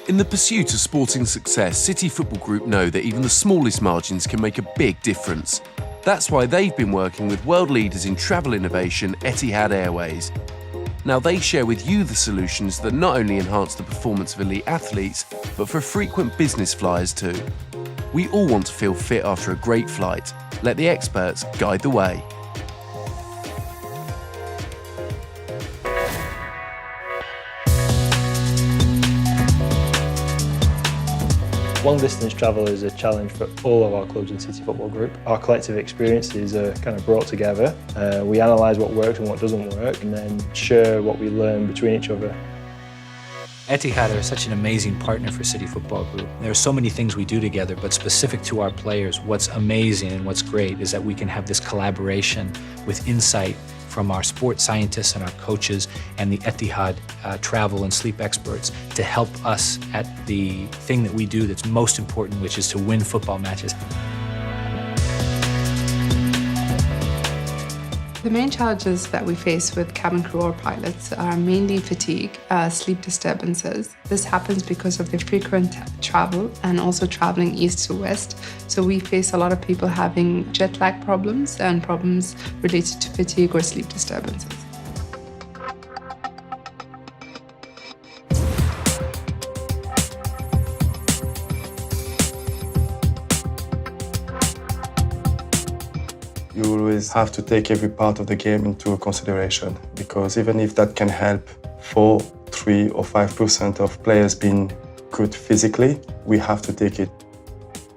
In the pursuit of sporting success, City Football Group know that even the smallest margins can make a big difference. That's why they've been working with world leaders in travel innovation, Etihad Airways. Now they share with you the solutions that not only enhance the performance of elite athletes, but for frequent business flyers too. We all want to feel fit after a great flight. Let the experts guide the way. Long distance travel is a challenge for all of our clubs in City Football Group. Our collective experiences are kind of brought together. We analyse what works and what doesn't work and then share what we learn between each other. Etihad are such an amazing partner for City Football Group. There are so many things we do together, but specific to our players, what's amazing and what's great is that we can have this collaboration with insight from our sports scientists and our coaches and the Etihad travel and sleep experts to help us at the thing that we do that's most important, which is to win football matches. The main challenges that we face with cabin crew or pilots are mainly fatigue, sleep disturbances. This happens because of the frequent travel and also traveling east to west. So we face a lot of people having jet lag problems and problems related to fatigue or sleep disturbances. You always have to take every part of the game into consideration because even if that can help 4, 3 or 5% of players being good physically, we have to take it.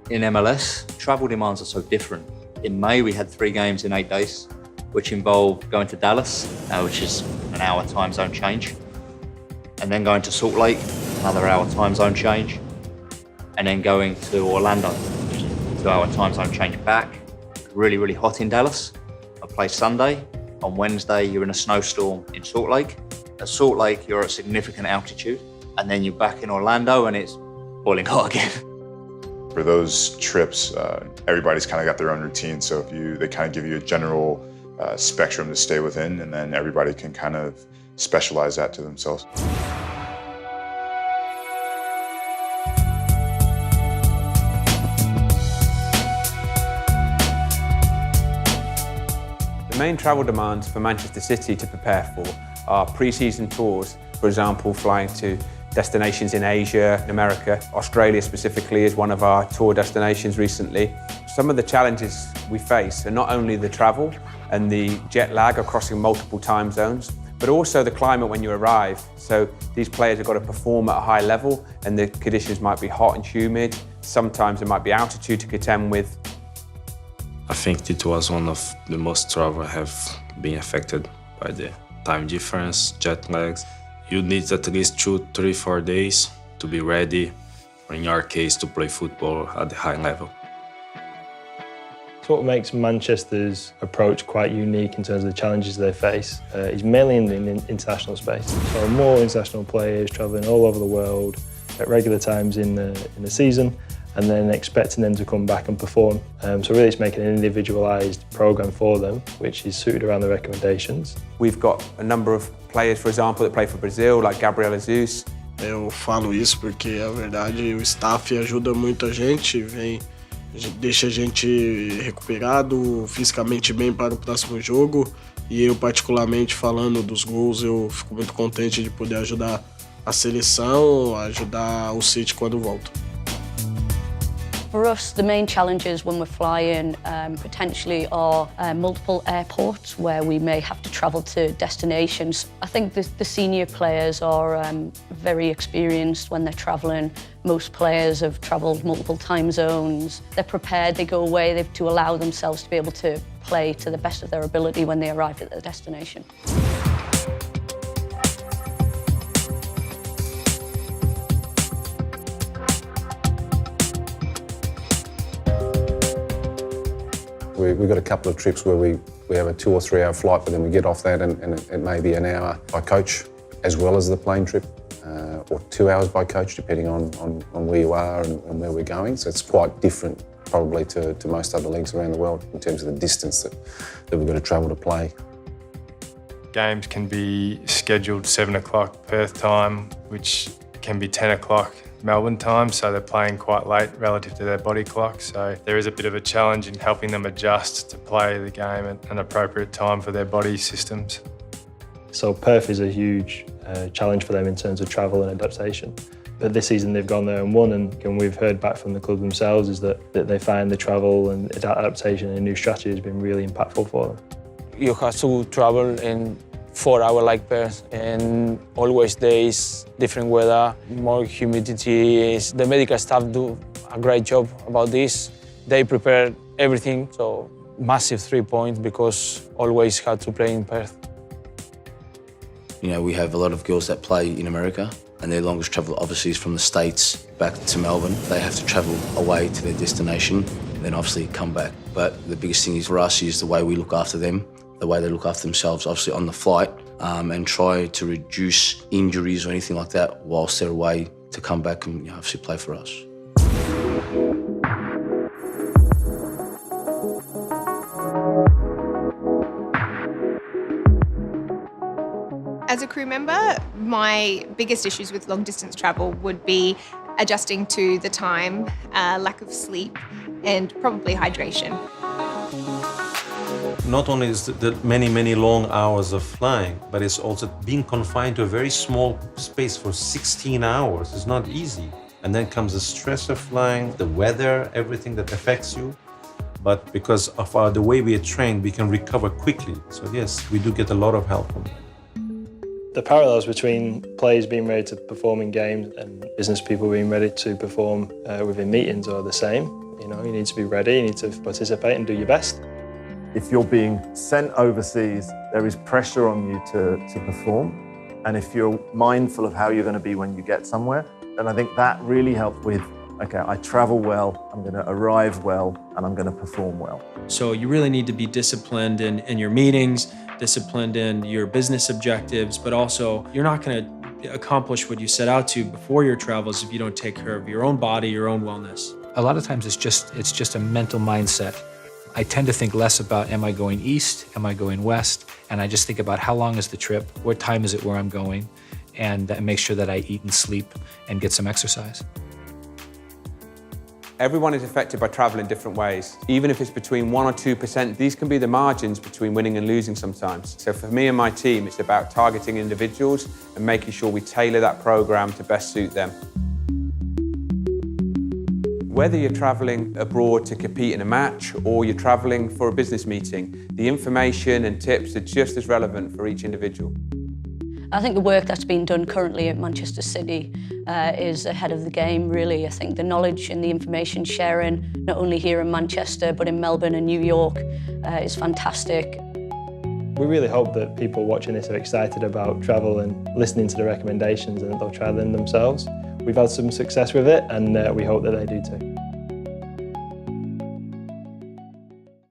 In MLS, travel demands are so different. In May, we had 3 games in 8 days, which involved going to Dallas, which is an hour time zone change, and then going to Salt Lake, another hour time zone change, and then going to Orlando, which is a 2-hour time zone change back. Really, really hot in Dallas. I play Sunday. On Wednesday, you're in a snowstorm in Salt Lake. At Salt Lake, you're at significant altitude. And then you're back in Orlando and it's boiling hot again. For those trips, everybody's kind of got their own routine. So they kind of give you a general spectrum to stay within, and then everybody can kind of specialize that to themselves. The main travel demands for Manchester City to prepare for are pre-season tours, for example, flying to destinations in Asia, America. Australia specifically is one of our tour destinations recently. Some of the challenges we face are not only the travel and the jet lag of crossing multiple time zones, but also the climate when you arrive. So these players have got to perform at a high level and the conditions might be hot and humid. Sometimes there might be altitude to contend with. I think it was one of the most travel I have been affected by the time difference, jet lags. You need at least 2, 3, 4 days to be ready, or in your case, to play football at the high level. So what makes Manchester's approach quite unique in terms of the challenges they face is mainly in the international space. So more international players travelling all over the world at regular times in the season, and then expecting them to come back and perform. So really it's making an individualised programme for them, which is suited around the recommendations. We've got a number of players, for example, that play for Brazil, like Gabriel Jesus. Eu falo isso porque, a verdade, o staff ajuda muito a gente, deixa a gente recuperado, fisicamente bem para o próximo jogo. E eu, particularmente, falando dos gols, eu fico muito contente de poder ajudar a seleção, ajudar o City quando volto. For us, the main challenges when we're flying potentially are multiple airports where we may have to travel to destinations. I think the senior players are very experienced when they're travelling. Most players have travelled multiple time zones. They're prepared, they go away, they have to allow themselves to be able to play to the best of their ability when they arrive at their destination. We've got a couple of trips where we have a 2 or 3 hour flight, but then we get off that and it may be an hour by coach as well as the plane trip, or 2 hours by coach, depending on where you are and where we're going. So it's quite different probably to most other leagues around the world in terms of the distance that we've got to travel to play. Games can be scheduled 7 o'clock Perth time, which can be 10 o'clock Melbourne time, so they're playing quite late relative to their body clock. So there is a bit of a challenge in helping them adjust to play the game at an appropriate time for their body systems. So Perth is a huge challenge for them in terms of travel and adaptation. But this season they've gone there and won, and we've heard back from the club themselves is that they find the travel and adaptation and a new strategy has been really impactful for them. You have to travel in 4 hours like Perth, and always there is different weather, more humidity. The medical staff do a great job about this. They prepare everything, so massive 3 points because always had to play in Perth. You know, we have a lot of girls that play in America, and their longest travel obviously is from the States back to Melbourne. They have to travel away to their destination and then obviously come back. But the biggest thing is for us is the way we look after them, the way they look after themselves, obviously on the flight, and try to reduce injuries or anything like that whilst they're away to come back and obviously play for us. As a crew member, my biggest issues with long distance travel would be adjusting to the time, lack of sleep, and probably hydration. Not only is the many long hours of flying, but it's also being confined to a very small space for 16 hours. It's not easy. And then comes the stress of flying, the weather, everything that affects you. But because of the way we are trained, we can recover quickly. So yes, we do get a lot of help from that. The parallels between players being ready to perform in games and business people being ready to perform within meetings are the same. You know, you need to be ready, you need to participate and do your best. If you're being sent overseas, there is pressure on you to perform. And if you're mindful of how you're going to be when you get somewhere, then I think that really helps with, okay, I travel well, I'm going to arrive well, and I'm going to perform well. So you really need to be disciplined in your meetings, disciplined in your business objectives, but also you're not going to accomplish what you set out to before your travels if you don't take care of your own body, your own wellness. A lot of times it's just a mental mindset. I tend to think less about, am I going east, am I going west? And I just think about how long is the trip, what time is it where I'm going, and make sure that I eat and sleep and get some exercise. Everyone is affected by travel in different ways. Even if it's between 1 or 2%, these can be the margins between winning and losing sometimes. So for me and my team, it's about targeting individuals and making sure we tailor that program to best suit them. Whether you're traveling abroad to compete in a match or you're traveling for a business meeting, the information and tips are just as relevant for each individual. I think the work that's being done currently at Manchester City is ahead of the game, really. I think the knowledge and the information sharing, not only here in Manchester, but in Melbourne and New York, is fantastic. We really hope that people watching this are excited about travel and listening to the recommendations and that they'll try them themselves. We've had some success with it, and we hope that they do too.